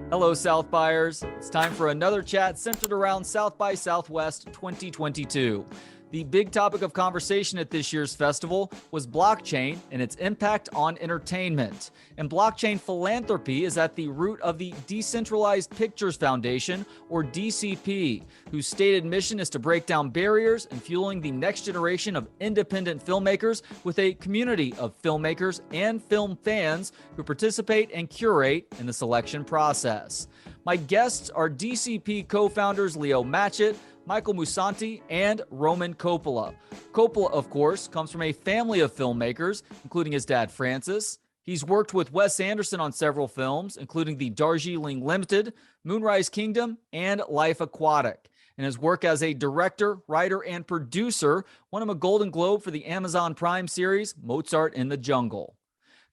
Hello, South Buyers. It's time for another chat centered around South by Southwest 2022. The big topic of conversation at this year's festival was blockchain and its impact on entertainment. And blockchain philanthropy is at the root of the Decentralized Pictures Foundation, or DCP, whose stated mission is to break down barriers and fueling the next generation of independent filmmakers with a community of filmmakers and film fans who participate and curate in the selection process. My guests are DCP co-founders Leo Matchett, Michael Musante, and Roman Coppola. Coppola, of course, comes from a family of filmmakers, including his dad, Francis. He's worked with Wes Anderson on several films, including the Darjeeling Limited, Moonrise Kingdom, and Life Aquatic. And his work as a director, writer, and producer won him a Golden Globe for the Amazon Prime series, Mozart in the Jungle.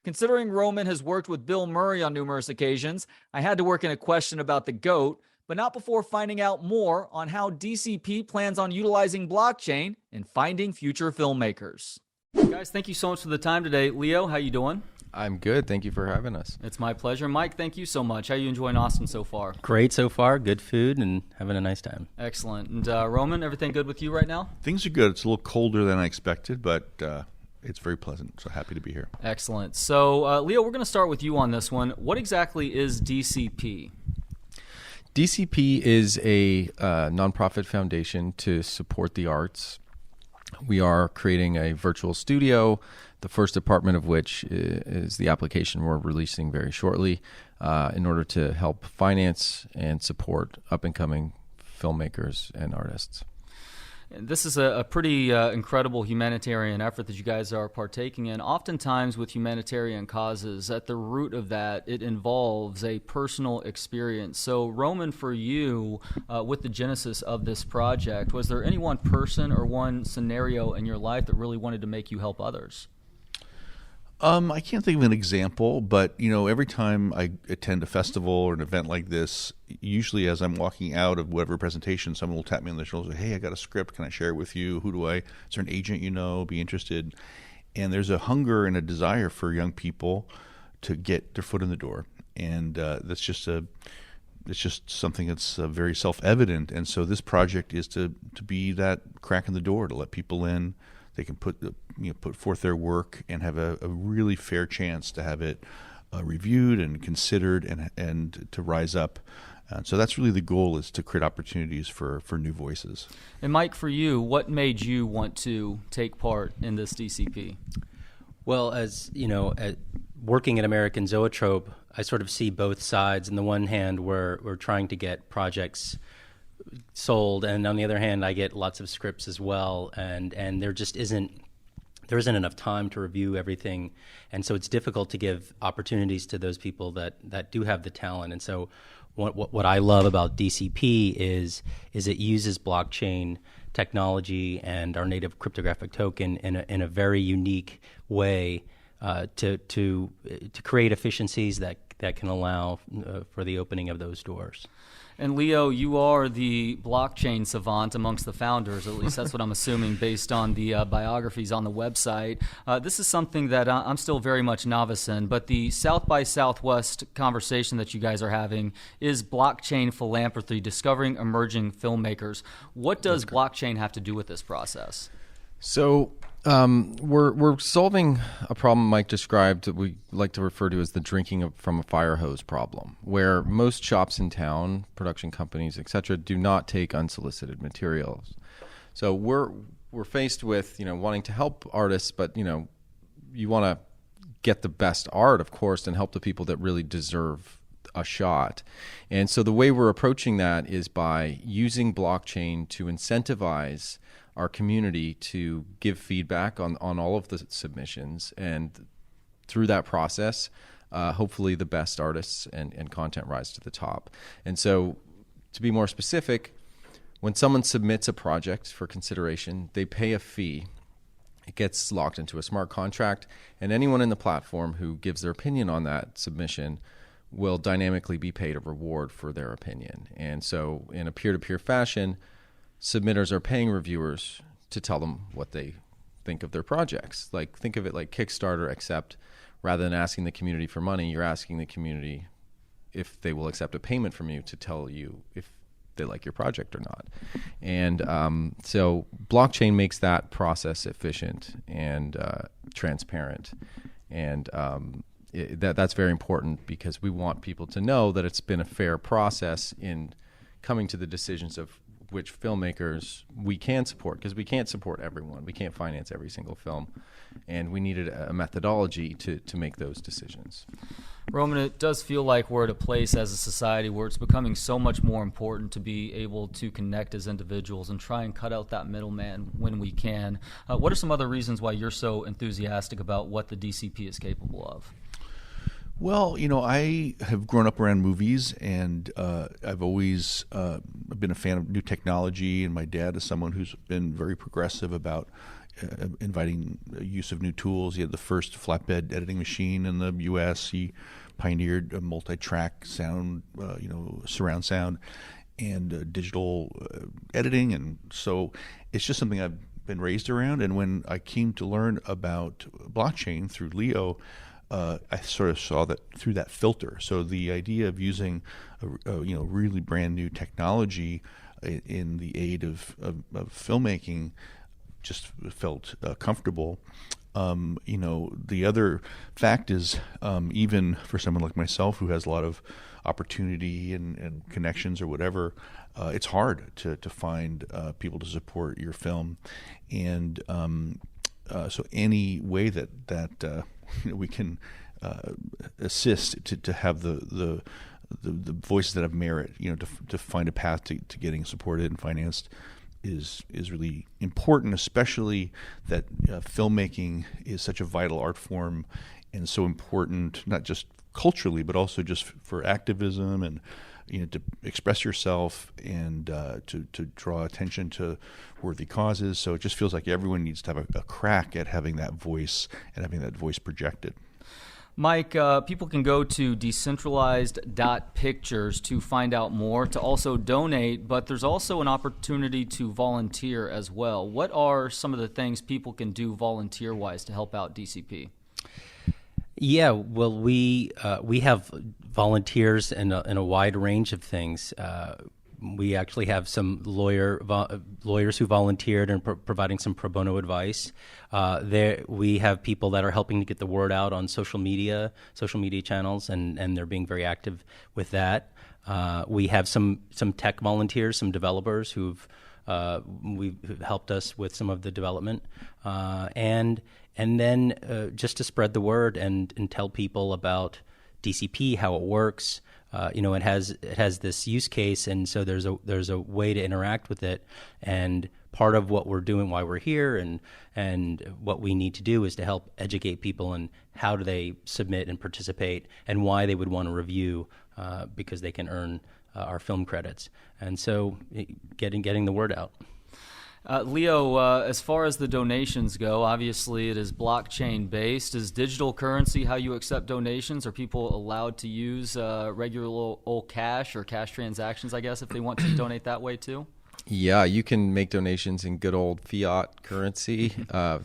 Considering Roman has worked with Bill Murray on numerous occasions, I had to work in a question about the GOAT, but not before finding out more on how DCP plans on utilizing blockchain in finding future filmmakers. Guys, thank you so much for the time today. Leo, how you doing? I'm good. Thank you for having us. It's my pleasure. Mike, thank you so much. How are you enjoying Austin so far? Great so far. Good food and having a nice time. Excellent. And Roman, everything good with you right now? Things are good. It's a little colder than I expected, but it's very pleasant. So happy to be here. Excellent. So, Leo, we're going to start with you on this one. What exactly is DCP? DCP is a nonprofit foundation to support the arts. We are creating a virtual studio, the first department of which is the application we're releasing very shortly, in order to help finance and support up-and-coming filmmakers and artists. This is a pretty incredible humanitarian effort that you guys are partaking in. Oftentimes with humanitarian causes, at the root of that, it involves a personal experience. So Roman, for you, with the genesis of this project, was there any one person or one scenario in your life that really wanted to make you help others? I can't think of an example, but every time I attend a festival or an event like this, usually as I'm walking out of whatever presentation, someone will tap me on the shoulder and say, "Hey, I got a script. Can I share it with you? Is there an agent be interested?" And there's a hunger and a desire for young people to get their foot in the door, and it's just something that's very self-evident. And so this project is to be that crack in the door, to let people in. They can put forth their work and have a really fair chance to have it reviewed and considered and to rise up. So that's really the goal, is to create opportunities for new voices. And Mike, for you, what made you want to take part in this DCP? Well, as you know, working at American Zoetrope, I sort of see both sides. On the one hand, we're trying to get projects sold, and on the other hand, I get lots of scripts as well, and there isn't enough time to review everything, and so it's difficult to give opportunities to those people that do have the talent. And so what I love about DCP is it uses blockchain technology and our native cryptographic token in a very unique way to create efficiencies that can allow for the opening of those doors. And Leo, you are the blockchain savant amongst the founders, at least that's what I'm assuming based on the biographies on the website. This is something that I'm still very much novice in, but the South by Southwest conversation that you guys are having is blockchain philanthropy, discovering emerging filmmakers. What does blockchain have to do with this process? So we're solving a problem Mike described that we like to refer to as the drinking from a fire hose problem, where most shops in town, production companies, etc., do not take unsolicited materials. So we're faced with wanting to help artists, but you want to get the best art, of course, and help the people that really deserve a shot. And so the way we're approaching that is by using blockchain to incentivize our community to give feedback on all of the submissions, and through that process, hopefully the best artists and content rise to the top. And so, to be more specific, when someone submits a project for consideration, they pay a fee. It gets locked into a smart contract, and anyone in the platform who gives their opinion on that submission will dynamically be paid a reward for their opinion. And so, in a peer-to-peer fashion, submitters are paying reviewers to tell them what they think of their projects. Like, think of it like Kickstarter, except rather than asking the community for money, you're asking the community if they will accept a payment from you to tell you if they like your project or not. And so blockchain makes that process efficient and transparent. And that's very important because we want people to know that it's been a fair process in coming to the decisions of which filmmakers we can support, because we can't support everyone. We can't finance every single film. And we needed a methodology to make those decisions. Roman, it does feel like we're at a place as a society where it's becoming so much more important to be able to connect as individuals and try and cut out that middleman when we can. What are some other reasons why you're so enthusiastic about what the DCP is capable of? Well, I have grown up around movies, and I've always been a fan of new technology, and my dad is someone who's been very progressive about inviting use of new tools. He had the first flatbed editing machine in the U.S. He pioneered a multi-track sound, surround sound, and digital editing, and so it's just something I've been raised around. And when I came to learn about blockchain through Leo, I sort of saw that through that filter. So the idea of using really brand new technology in the aid of filmmaking just felt comfortable. The other fact is, even for someone like myself who has a lot of opportunity and connections or whatever, it's hard to find people to support your film. And so any way that we can assist to have the voices that have merit, to find a path to getting supported and financed is really important, especially that filmmaking is such a vital art form and so important, not just culturally, but also just for activism and to express yourself and to draw attention to worthy causes. So it just feels like everyone needs to have a crack at having that voice and having that voice projected. Mike, people can go to decentralized.pictures to find out more, to also donate, but there's also an opportunity to volunteer as well. What are some of the things people can do volunteer-wise to help out DCP? Yeah, well, we have volunteers in a wide range of things. We actually have some lawyers who volunteered and providing some pro bono advice. We have people that are helping to get the word out on social media channels, and they're being very active with that. We have some tech volunteers, some developers who've helped us with some of the development, and then just to spread the word and tell people about DCP, how it works. It has this use case, and so there's a way to interact with it. And part of what we're doing, why we're here, and what we need to do is to help educate people on how do they submit and participate, and why they would want to review, because they can earn our film credits. And so getting the word out. Leo, as far as the donations go, obviously it is blockchain based. Is digital currency how you accept donations? Are people allowed to use regular old cash or cash transactions, I guess, if they want to donate that way too? Yeah, you can make donations in good old fiat currency,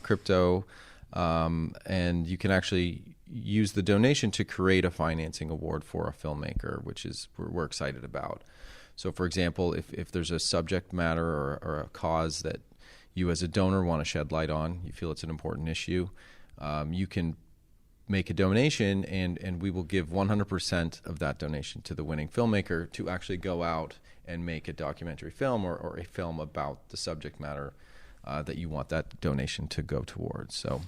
crypto, and you can actually use the donation to create a financing award for a filmmaker, which is we're excited about. So, for example, if there's a subject matter or a cause that you as a donor want to shed light on, you feel it's an important issue, you can make a donation, and we will give 100% of that donation to the winning filmmaker to actually go out and make a documentary film or a film about the subject matter that you want that donation to go towards. So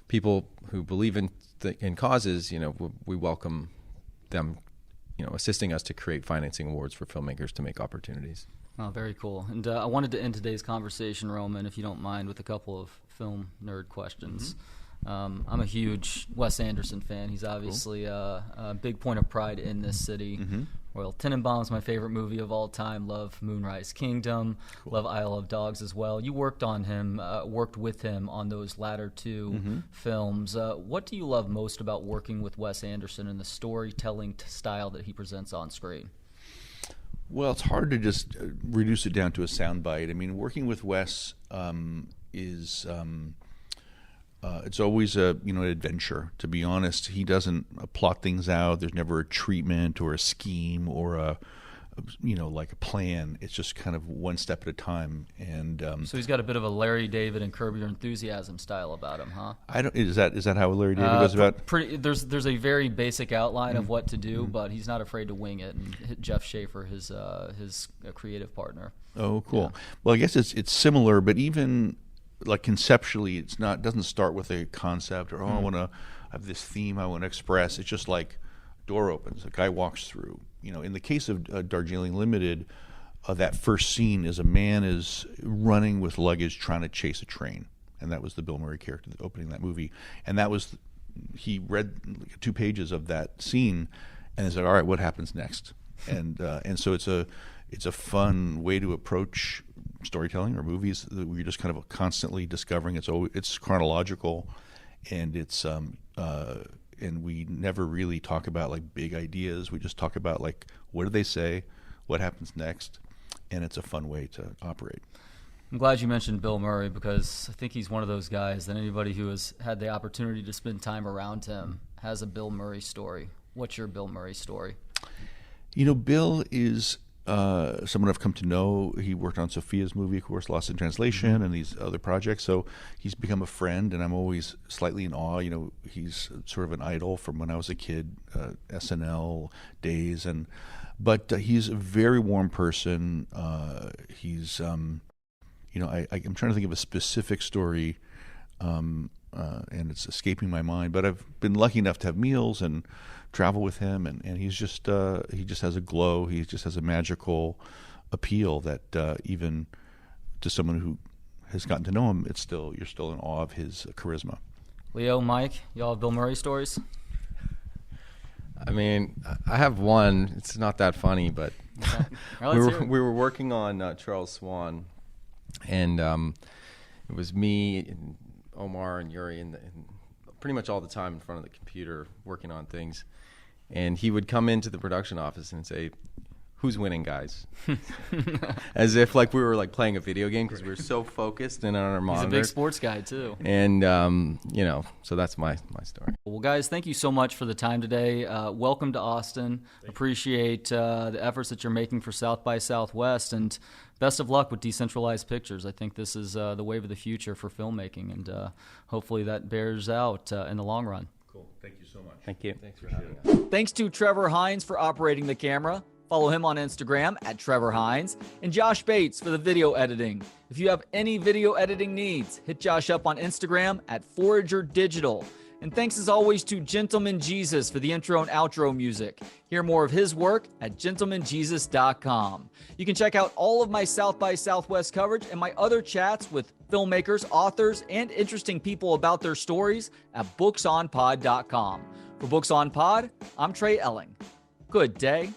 people who believe in causes, we welcome them assisting us to create financing awards for filmmakers to make opportunities. Oh, very cool. And I wanted to end today's conversation, Roman, if you don't mind, with a couple of film nerd questions. Mm-hmm. I'm a huge Wes Anderson fan. He's obviously a big point of pride in this city. Mm-hmm. Well, Tenenbaum's my favorite movie of all time. Love Moonrise Kingdom. Cool. Love Isle of Dogs as well. You worked with him on those latter two films. What do you love most about working with Wes Anderson and the storytelling style that he presents on screen? Well, it's hard to just reduce it down to a soundbite. I mean, working with Wes is it's always an adventure. To be honest, he doesn't plot things out. There's never a treatment or a scheme or like a plan. It's just kind of one step at a time. And so he's got a bit of a Larry David and Curb Your Enthusiasm style about him, huh? Is that how Larry David goes about? There's a very basic outline of what to do, but he's not afraid to wing it and hit Jeff Schaefer, his creative partner. Oh, cool. Yeah. Well, I guess it's similar, but even like conceptually, doesn't start with a concept or I want to have this theme I want to express. It's just like door opens, a guy walks through. In the case of Darjeeling Limited, that first scene is a man is running with luggage trying to chase a train, and that was the Bill Murray character opening that movie. And that was he read 2 pages of that scene, and is like, all right, what happens next? And so it's a fun way to approach storytelling or movies that we're just kind of constantly discovering. It's chronological, and it's and we never really talk about like big ideas. We just talk about like what do they say, what happens next, and it's a fun way to operate. I'm glad you mentioned Bill Murray because I think he's one of those guys that anybody who has had the opportunity to spend time around him has a Bill Murray story. What's your Bill Murray story? Bill is someone I've come to know. He worked on Sophia's movie, of course, Lost in Translation, and these other projects. So he's become a friend, and I'm always slightly in awe. He's sort of an idol from when I was a kid, SNL days, but he's a very warm person. He's, I'm trying to think of a specific story, and it's escaping my mind. But I've been lucky enough to have meals and travel with him, and he just has a glow. He just has a magical appeal that even to someone who has gotten to know him, you're still in awe of his charisma. Leo, Mike, y'all have Bill Murray stories? I mean, I have one. It's not that funny, but we were working on Charles Swan, and it was me and Omar and Yuri and pretty much all the time in front of the computer working on things. And he would come into the production office and say, "Who's winning, guys?" As if like we were like playing a video game because we were so focused and on our monitor. He's a big sports guy too. And so that's my story. Well, guys, thank you so much for the time today. Welcome to Austin. Appreciate the efforts that you're making for South by Southwest, and best of luck with Decentralized Pictures. I think this is the wave of the future for filmmaking, and hopefully that bears out in the long run. Cool. Thank you so much. Thank you. Thanks for having us. Thanks to Trevor Hines for operating the camera. Follow him on Instagram at Trevor Hines, and Josh Bates for the video editing. If you have any video editing needs, hit Josh up on Instagram at Forager Digital. And thanks as always to Gentleman Jesus for the intro and outro music. Hear more of his work at gentlemanjesus.com. You can check out all of my South by Southwest coverage and my other chats with filmmakers, authors, and interesting people about their stories at booksonpod.com. For Books on Pod, I'm Trey Elling. Good day.